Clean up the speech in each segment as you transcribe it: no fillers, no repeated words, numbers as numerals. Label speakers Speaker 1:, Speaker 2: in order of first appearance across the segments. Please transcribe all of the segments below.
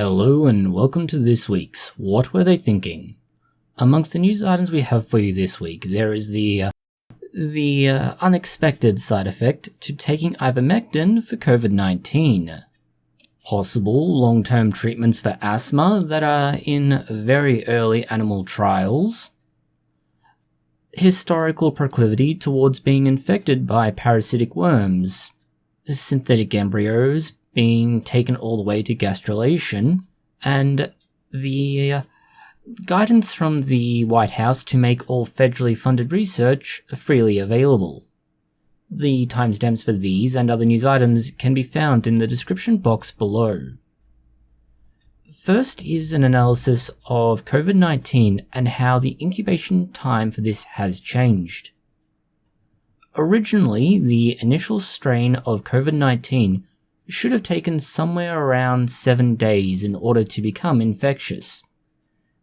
Speaker 1: Hello and welcome to this week's What Were They Thinking? Amongst the news items we have for you this week, there is the unexpected side effect to taking ivermectin for COVID-19. Possible long-term treatments for asthma that are in very early animal trials. Historical proclivity towards being infected by parasitic worms. Synthetic embryos being taken all the way to gastrulation, and the guidance from the White House to make all federally funded research freely available. The timestamps for these and other news items can be found in the description box below. First is an analysis of COVID-19 and how the incubation time for this has changed. Originally, the initial strain of COVID-19 should have taken somewhere around 7 days in order to become infectious.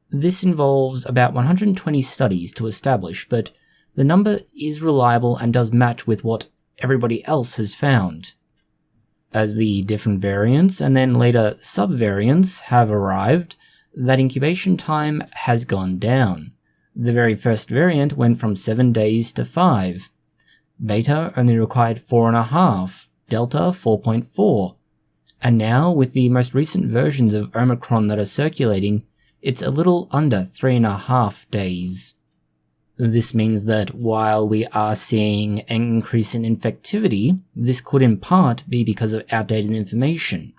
Speaker 1: This involves about 120 studies to establish, but the number is reliable and does match with what everybody else has found. As the different variants and then later subvariants have arrived, that incubation time has gone down. The very first variant went from 7 days to 5. Beta only required 4.5. Delta 4.4, and now with the most recent versions of Omicron that are circulating, it's a little under 3.5 days. This means that while we are seeing an increase in infectivity, this could in part be because of outdated information.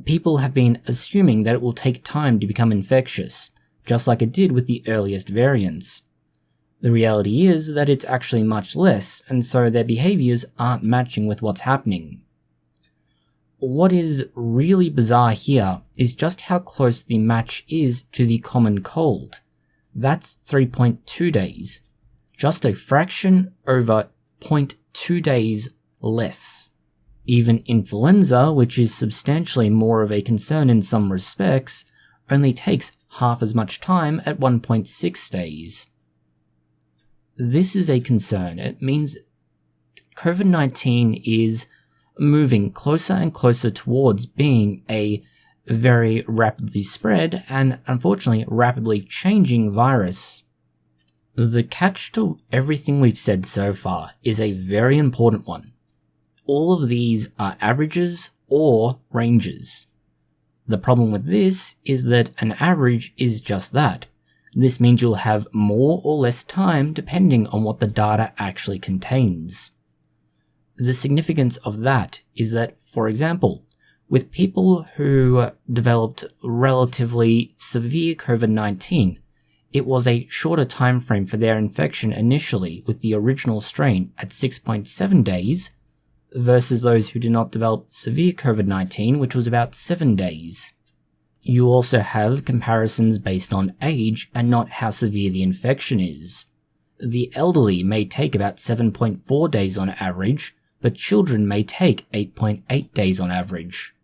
Speaker 1: People have been assuming that it will take time to become infectious, just like it did with the earliest variants. The reality is that it's actually much less, and so their behaviors aren't matching with what's happening. What is really bizarre here is just how close the match is to the common cold. That's 3.2 days. Just a fraction over 0.2 days less. Even influenza, which is substantially more of a concern in some respects, only takes half as much time at 1.6 days. This is a concern. It means COVID-19 is moving closer and closer towards being a very rapidly spread and unfortunately rapidly changing virus. The catch to everything we've said so far is a very important one. All of these are averages or ranges. The problem with this is that an average is just that. This means you'll have more or less time depending on what the data actually contains. The significance of that is that, for example, with people who developed relatively severe COVID-19, it was a shorter time frame for their infection initially with the original strain at 6.7 days versus those who did not develop severe COVID-19, which was about 7 days. You also have comparisons based on age and not how severe the infection is. The elderly may take about 7.4 days on average, but children may take 8.8 days on average.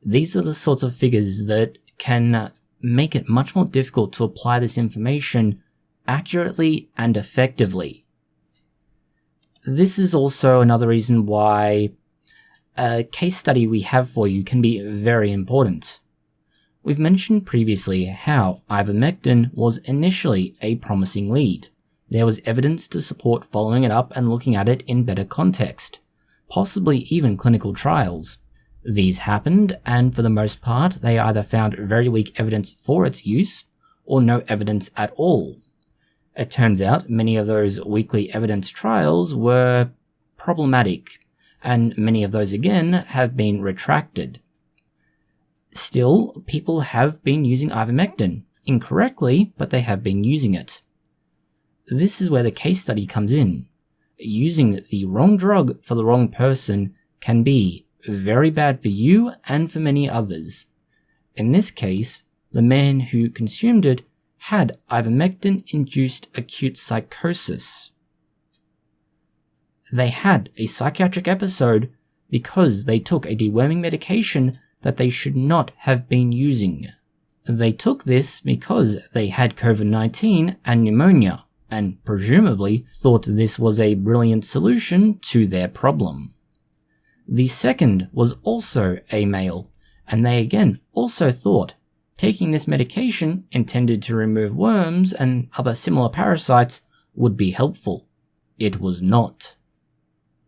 Speaker 1: These are the sorts of figures that can make it much more difficult to apply this information accurately and effectively. This is also another reason why a case study we have for you can be very important. We've mentioned previously how ivermectin was initially a promising lead. There was evidence to support following it up and looking at it in better context, possibly even clinical trials. These happened, and for the most part, they either found very weak evidence for its use, or no evidence at all. It turns out many of those weakly evidence trials were problematic, and many of those again have been retracted. Still, people have been using ivermectin, incorrectly, but they have been using it. This is where the case study comes in. Using the wrong drug for the wrong person can be very bad for you and for many others. In this case, the man who consumed it had ivermectin-induced acute psychosis. They had a psychiatric episode because they took a deworming medication that they should not have been using. They took this because they had COVID-19 and pneumonia, and presumably thought this was a brilliant solution to their problem. The second was also a male, and they again also thought taking this medication intended to remove worms and other similar parasites would be helpful. It was not.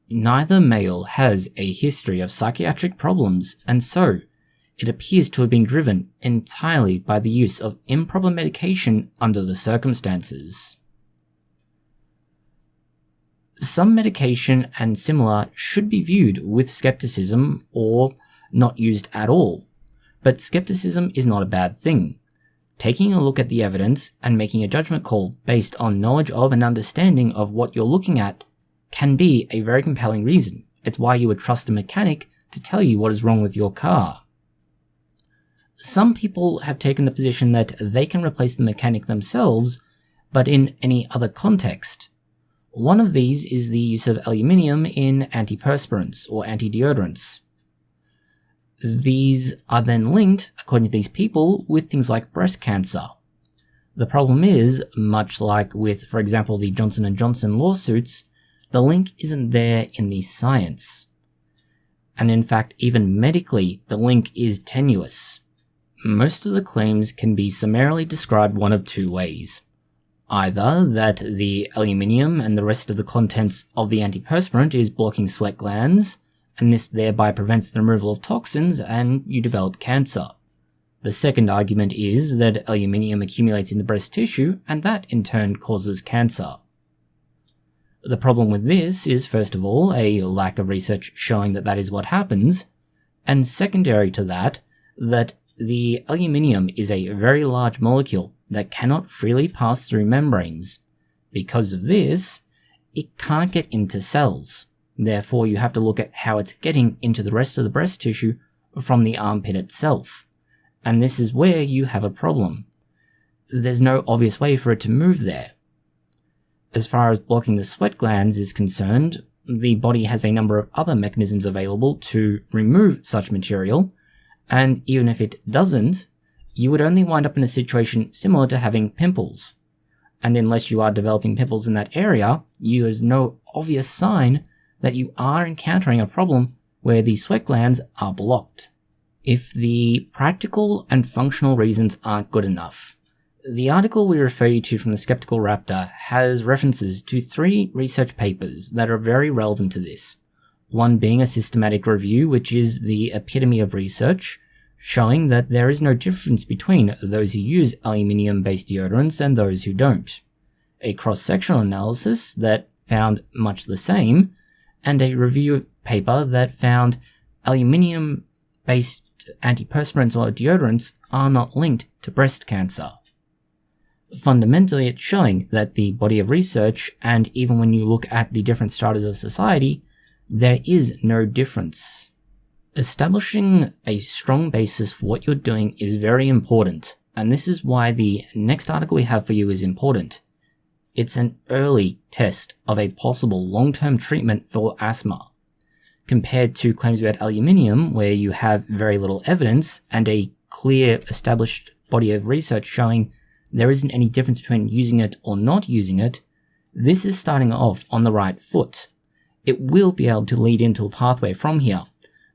Speaker 1: Neither male has a history of psychiatric problems, and so it appears to have been driven entirely by the use of improper medication under the circumstances. Some medication and similar should be viewed with skepticism or not used at all, but skepticism is not a bad thing. Taking a look at the evidence and making a judgment call based on knowledge of and understanding of what you're looking at can be a very compelling reason. It's why you would trust a mechanic to tell you what is wrong with your car. Some people have taken the position that they can replace the mechanic themselves, but in any other context. One of these is the use of aluminium in antiperspirants or anti-deodorants. These are then linked, according to these people, with things like breast cancer. The problem is, much like with, for example, the Johnson & Johnson lawsuits, the link isn't there in the science. And in fact, even medically, the link is tenuous. Most of the claims can be summarily described one of two ways. Either that the aluminium and the rest of the contents of the antiperspirant is blocking sweat glands, and this thereby prevents the removal of toxins and you develop cancer. The second argument is that aluminium accumulates in the breast tissue and that in turn causes cancer. The problem with this is, first of all, a lack of research showing that that is what happens, and secondary to that, that the aluminium is a very large molecule that cannot freely pass through membranes. Because of this, it can't get into cells. Therefore, you have to look at how it's getting into the rest of the breast tissue from the armpit itself. And this is where you have a problem. There's no obvious way for it to move there. As far as blocking the sweat glands is concerned, the body has a number of other mechanisms available to remove such material, and even if it doesn't, you would only wind up in a situation similar to having pimples. And unless you are developing pimples in that area, there's no obvious sign that you are encountering a problem where the sweat glands are blocked. If the practical and functional reasons aren't good enough, the article we refer you to from the Skeptical Raptor has references to 3 research papers that are very relevant to this. One being a systematic review, which is the epitome of research, showing that there is no difference between those who use aluminium-based deodorants and those who don't. A cross-sectional analysis that found much the same, and a review paper that found aluminium-based antiperspirants or deodorants are not linked to breast cancer. Fundamentally, it's showing that the body of research, and even when you look at the different stratas of society, there is no difference. Establishing a strong basis for what you're doing is very important, and this is why the next article we have for you is important. It's an early test of a possible long-term treatment for asthma, compared to claims about aluminium, where you have very little evidence and a clear established body of research showing there isn't any difference between using it or not using it. This is starting off on the right foot. It will be able to lead into a pathway from here,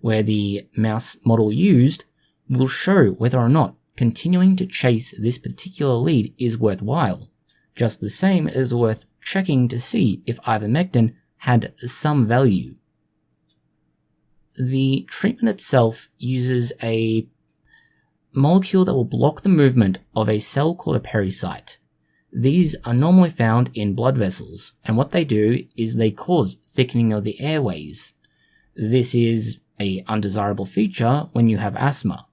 Speaker 1: where the mouse model used will show whether or not continuing to chase this particular lead is worthwhile, just the same as worth checking to see if ivermectin had some value. The treatment itself uses a molecule that will block the movement of a cell called a parasite. These are normally found in blood vessels, and what they do is they cause thickening of the airways. This is an undesirable feature when you have asthma.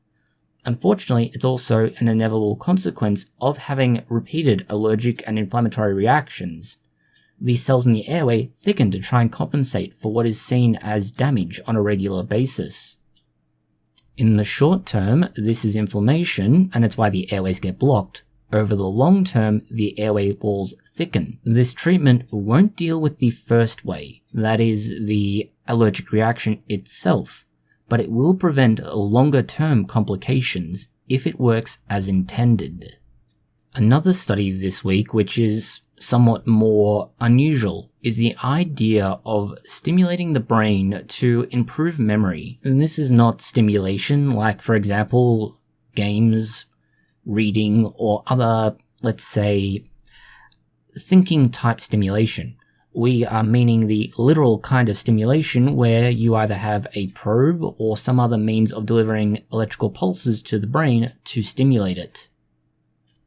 Speaker 1: Unfortunately, it's also an inevitable consequence of having repeated allergic and inflammatory reactions. These cells in the airway thicken to try and compensate for what is seen as damage on a regular basis. In the short term, this is inflammation, and it's why the airways get blocked. Over the long term, the airway walls thicken. This treatment won't deal with the first way, that is, the allergic reaction itself, but it will prevent longer term complications if it works as intended. Another study this week, which is somewhat more unusual is the idea of stimulating the brain to improve memory. And this is not stimulation like, for example, games, reading, or other, let's say, thinking type stimulation. We are meaning the literal kind of stimulation where you either have a probe or some other means of delivering electrical pulses to the brain to stimulate it.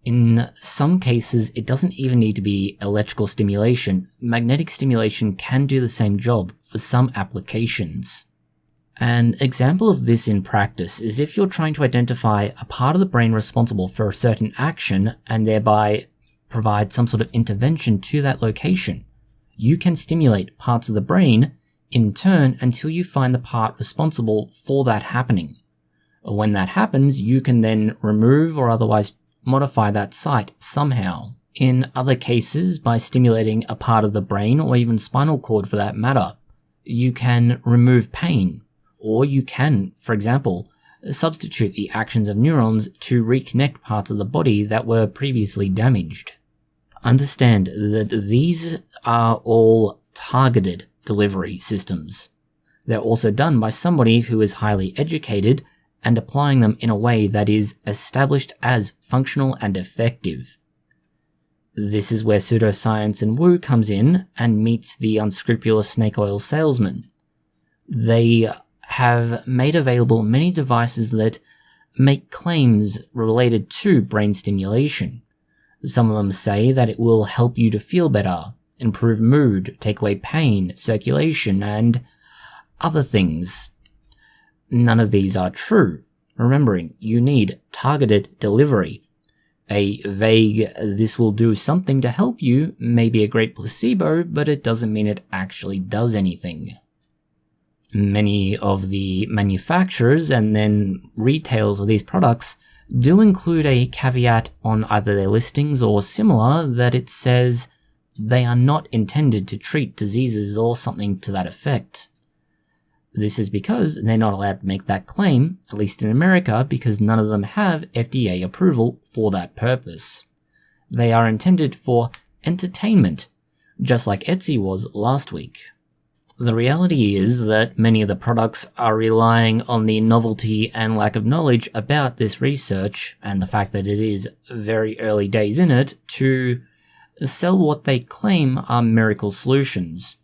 Speaker 1: In some cases, it doesn't even need to be electrical stimulation. Magnetic stimulation can do the same job for some applications. An example of this in practice is if you're trying to identify a part of the brain responsible for a certain action and thereby provide some sort of intervention to that location. You can stimulate parts of the brain in turn until you find the part responsible for that happening. When that happens, you can then remove or otherwise modify that site somehow. In other cases, by stimulating a part of the brain or even spinal cord for that matter, you can remove pain, or you can, for example, substitute the actions of neurons to reconnect parts of the body that were previously damaged. Understand that these are all targeted delivery systems. They're also done by somebody who is highly educated and applying them in a way that is established as functional and effective. This is where pseudoscience and woo comes in and meets the unscrupulous snake oil salesman. They have made available many devices that make claims related to brain stimulation. Some of them say that it will help you to feel better, improve mood, take away pain, circulation, and other things. None of these are true. Remembering, you need targeted delivery. A vague, this will do something to help you, may be a great placebo, but it doesn't mean it actually does anything. Many of the manufacturers and then retailers of these products do include a caveat on either their listings or similar that it says they are not intended to treat diseases or something to that effect. This is because they're not allowed to make that claim, at least in America, because none of them have FDA approval for that purpose. They are intended for entertainment, just like Etsy was last week. The reality is that many of the products are relying on the novelty and lack of knowledge about this research and the fact that it is very early days in it to sell what they claim are miracle solutions.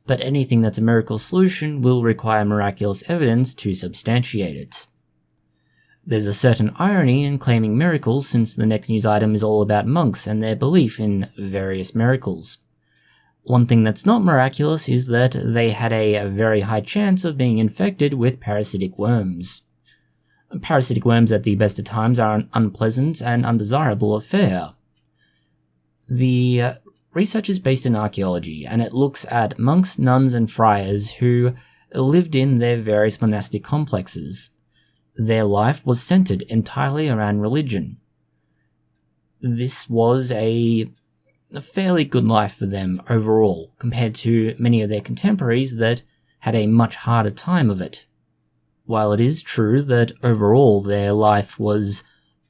Speaker 1: But anything that's a miracle solution will require miraculous evidence to substantiate it. There's a certain irony in claiming miracles since the next news item is all about monks and their belief in various miracles. One thing that's not miraculous is that they had a very high chance of being infected with parasitic worms. Parasitic worms at the best of times are an unpleasant and undesirable affair. The research is based in archaeology, and it looks at monks, nuns, and friars who lived in their various monastic complexes. Their life was centered entirely around religion. This was a fairly good life for them overall, compared to many of their contemporaries that had a much harder time of it. While it is true that overall their life was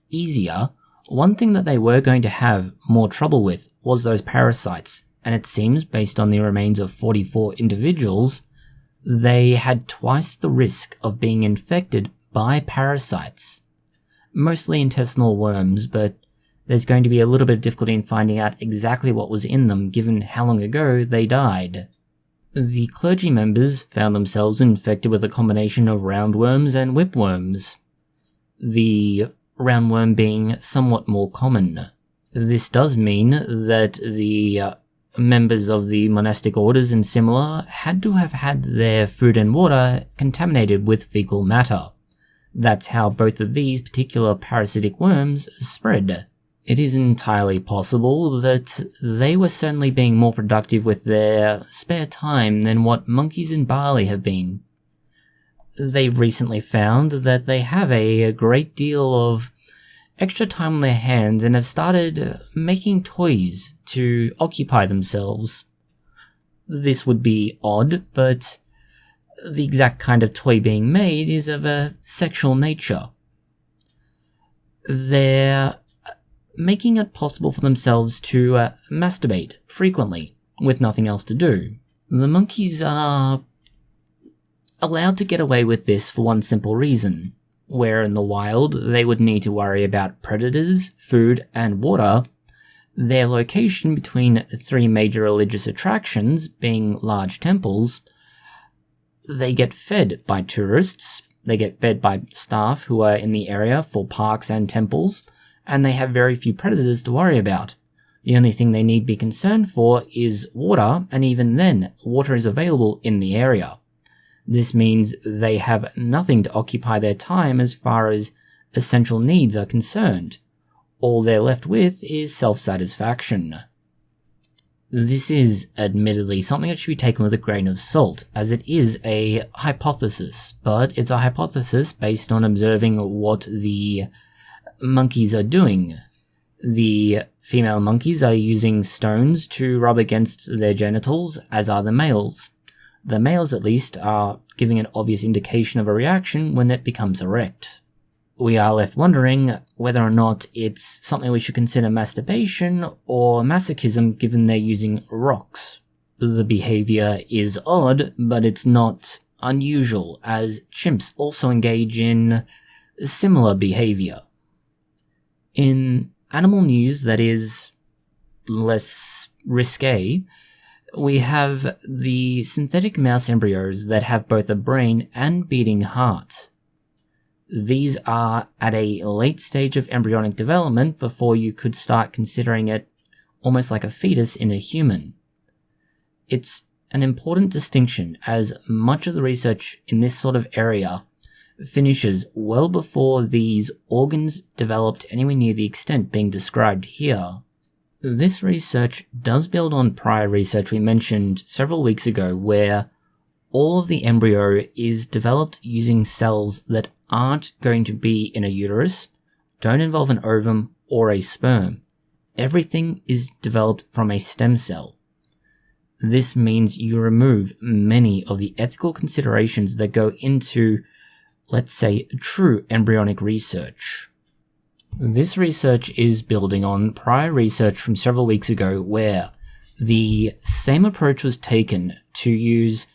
Speaker 1: easier, one thing that they were going to have more trouble with was those parasites, and it seems, based on the remains of 44 individuals, they had twice the risk of being infected by parasites. Mostly intestinal worms, but there's going to be a little bit of difficulty in finding out exactly what was in them given how long ago they died. The clergy members found themselves infected with a combination of roundworms and whipworms, the roundworm being somewhat more common. This does mean that the members of the monastic orders and similar had to have had their food and water contaminated with fecal matter. That's how both of these particular parasitic worms spread. It is entirely possible that they were certainly being more productive with their spare time than what monkeys in Bali have been. They've recently found that they have a great deal of extra time on their hands and have started making toys to occupy themselves. This would be odd, but the exact kind of toy being made is of a sexual nature. Their making it possible for themselves to masturbate frequently with nothing else to do. The monkeys are allowed to get away with this for one simple reason. Where in the wild they would need to worry about predators, food, and water, their location between three major religious attractions, being large temples, they get fed by tourists, they get fed by staff who are in the area for parks and temples, and they have very few predators to worry about. The only thing they need be concerned for is water, and even then, water is available in the area. This means they have nothing to occupy their time as far as essential needs are concerned. All they're left with is self-satisfaction. This is, admittedly, something that should be taken with a grain of salt, as it is a hypothesis, but it's a hypothesis based on observing what the monkeys are doing. The female monkeys are using stones to rub against their genitals, as are the males. The males, at least, are giving an obvious indication of a reaction when it becomes erect. We are left wondering whether or not it's something we should consider masturbation or masochism given they're using rocks. The behavior is odd, but it's not unusual, as chimps also engage in similar behavior. In animal news that is less risque, we have the synthetic mouse embryos that have both a brain and beating heart. These are at a late stage of embryonic development before you could start considering it almost like a fetus in a human. It's an important distinction, as much of the research in this sort of area finishes well before these organs developed anywhere near the extent being described here. This research does build on prior research we mentioned several weeks ago, where all of the embryo is developed using cells that aren't going to be in a uterus, don't involve an ovum or a sperm. Everything is developed from a stem cell. This means you remove many of the ethical considerations that go into, let's say, true embryonic research. This research is building on prior research from several weeks ago where the same approach was taken to use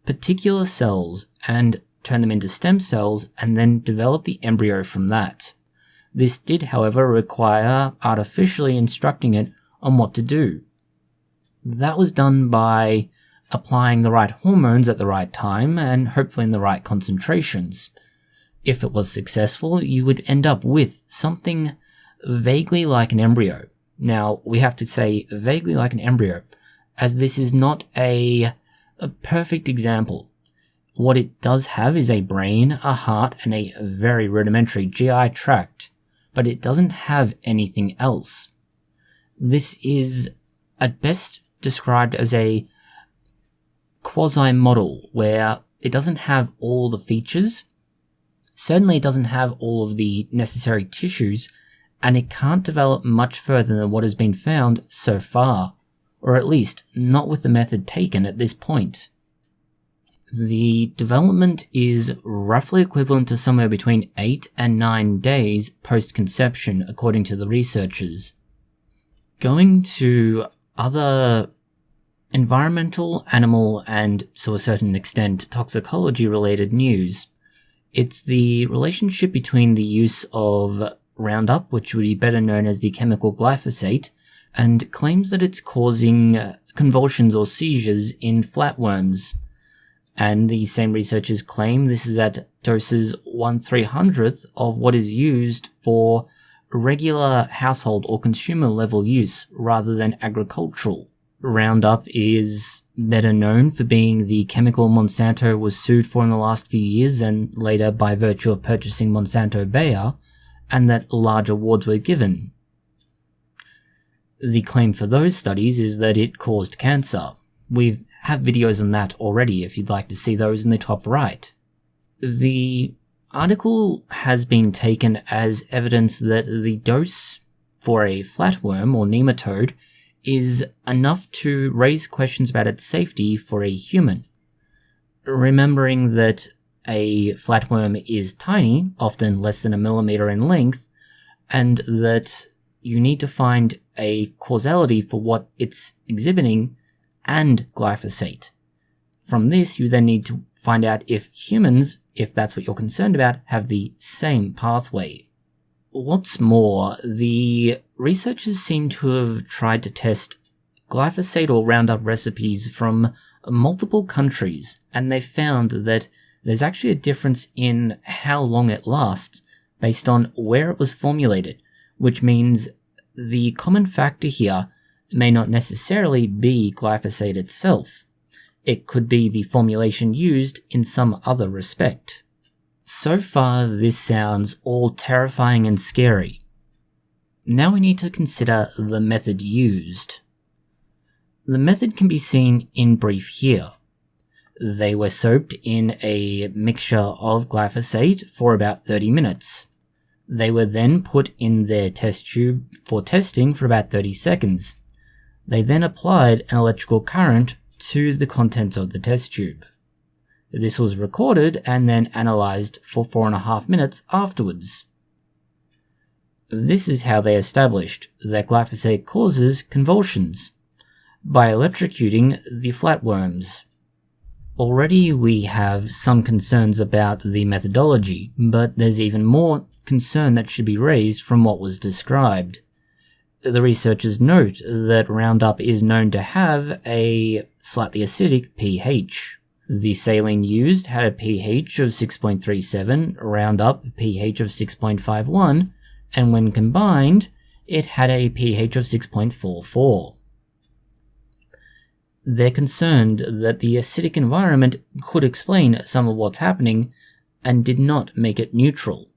Speaker 1: particular cells and turn them into stem cells and then develop the embryo from that. This did, however, require artificially instructing it on what to do. That was done by applying the right hormones at the right time and hopefully in the right concentrations. If it was successful, you would end up with something vaguely like an embryo. Now, we have to say vaguely like an embryo, as this is not a perfect example. What it does have is a brain, a heart, and a very rudimentary GI tract, but it doesn't have anything else. This is at best described as a quasi-model, where it doesn't have all the features. Certainly it doesn't have all of the necessary tissues, and it can't develop much further than what has been found so far, or at least not with the method taken at this point. The development is roughly equivalent to somewhere between 8 and 9 days post-conception, according to the researchers. Going to other environmental, animal, and to a certain extent toxicology-related news, it's the relationship between the use of RoundUp, which would be better known as the chemical glyphosate, and claims that it's causing convulsions or seizures in flatworms. And the same researchers claim this is at doses 1/300th of what is used for regular household or consumer level use rather than agricultural. RoundUp is better known for being the chemical Monsanto was sued for in the last few years and later by virtue of purchasing Monsanto Bayer, and that large awards were given. The claim for those studies is that it caused cancer. We have videos on that already if you'd like to see those in the top right. The article has been taken as evidence that the dose for a flatworm or nematode is enough to raise questions about its safety for a human. Remembering that a flatworm is tiny, often less than a millimeter in length, and that you need to find a causality for what it's exhibiting and glyphosate. From this, you then need to find out if humans, if that's what you're concerned about, have the same pathway. What's more, the researchers seem to have tried to test glyphosate or RoundUp recipes from multiple countries, and they found that there's actually a difference in how long it lasts based on where it was formulated, which means the common factor here may not necessarily be glyphosate itself. It could be the formulation used in some other respect. So far, this sounds all terrifying and scary. Now we need to consider the method used. The method can be seen in brief here. They were soaked in a mixture of glyphosate for about 30 minutes. They were then put in their test tube for testing for about 30 seconds. They then applied an electrical current to the contents of the test tube. This was recorded and then analysed for 4.5 minutes afterwards. This is how they established that glyphosate causes convulsions, by electrocuting the flatworms. Already we have some concerns about the methodology, but there's even more concern that should be raised from what was described. The researchers note that RoundUp is known to have a slightly acidic pH. The saline used had a pH of 6.37, RoundUp pH of 6.51, and when combined, it had a pH of 6.44. They're concerned that the acidic environment could explain some of what's happening and did not make it neutral.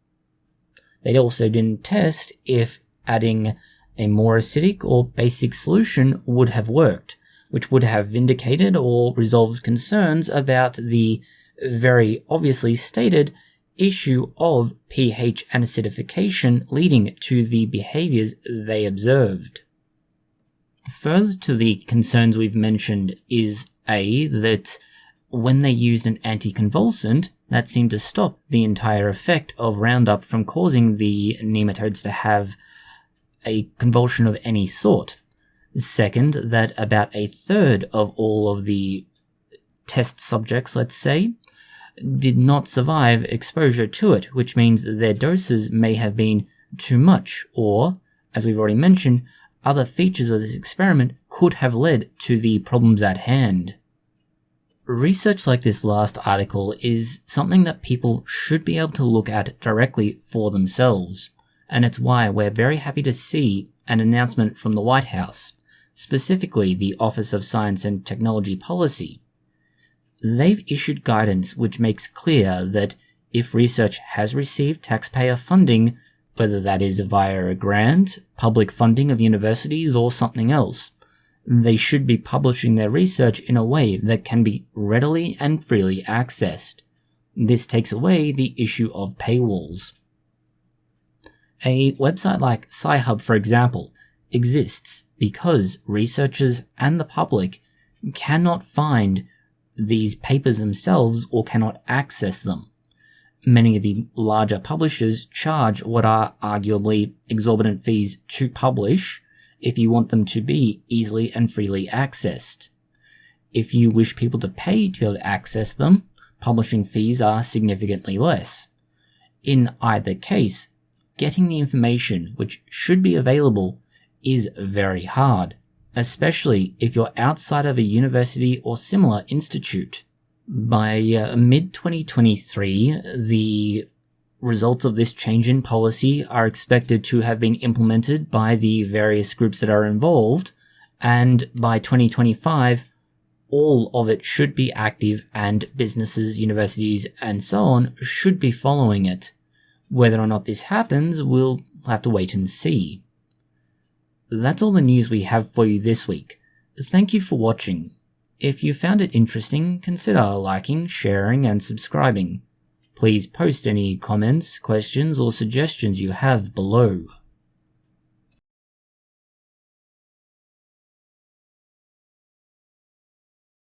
Speaker 1: They also didn't test if adding a more acidic or basic solution would have worked, which would have vindicated or resolved concerns about the very obviously stated issue of pH and acidification leading to the behaviors they observed. Further to the concerns we've mentioned is that when they used an anticonvulsant, that seemed to stop the entire effect of RoundUp from causing the nematodes to have a convulsion of any sort. Second, that about a third of all of the test subjects, let's say, did not survive exposure to it, which means their doses may have been too much, or, as we've already mentioned, other features of this experiment could have led to the problems at hand. Research like this last article is something that people should be able to look at directly for themselves, and it's why we're very happy to see an announcement from the White House, specifically the Office of Science and Technology Policy. They've issued guidance which makes clear that if research has received taxpayer funding, whether that is via a grant, public funding of universities, or something else, they should be publishing their research in a way that can be readily and freely accessed. This takes away the issue of paywalls. A website like Sci-Hub, for example, exists because researchers and the public cannot find these papers themselves or cannot access them. Many of the larger publishers charge what are arguably exorbitant fees to publish if you want them to be easily and freely accessed. If you wish people to pay to be able to access them, publishing fees are significantly less. In either case, getting the information which should be available is very hard, especially if you're outside of a university or similar institute. By mid-2023, the results of this change in policy are expected to have been implemented by the various groups that are involved, and by 2025, all of it should be active and businesses, universities, and so on should be following it. Whether or not this happens, we'll have to wait and see. That's all the news we have for you this week. Thank you for watching. If you found it interesting, consider liking, sharing, and subscribing. Please post any comments, questions, or suggestions you have below.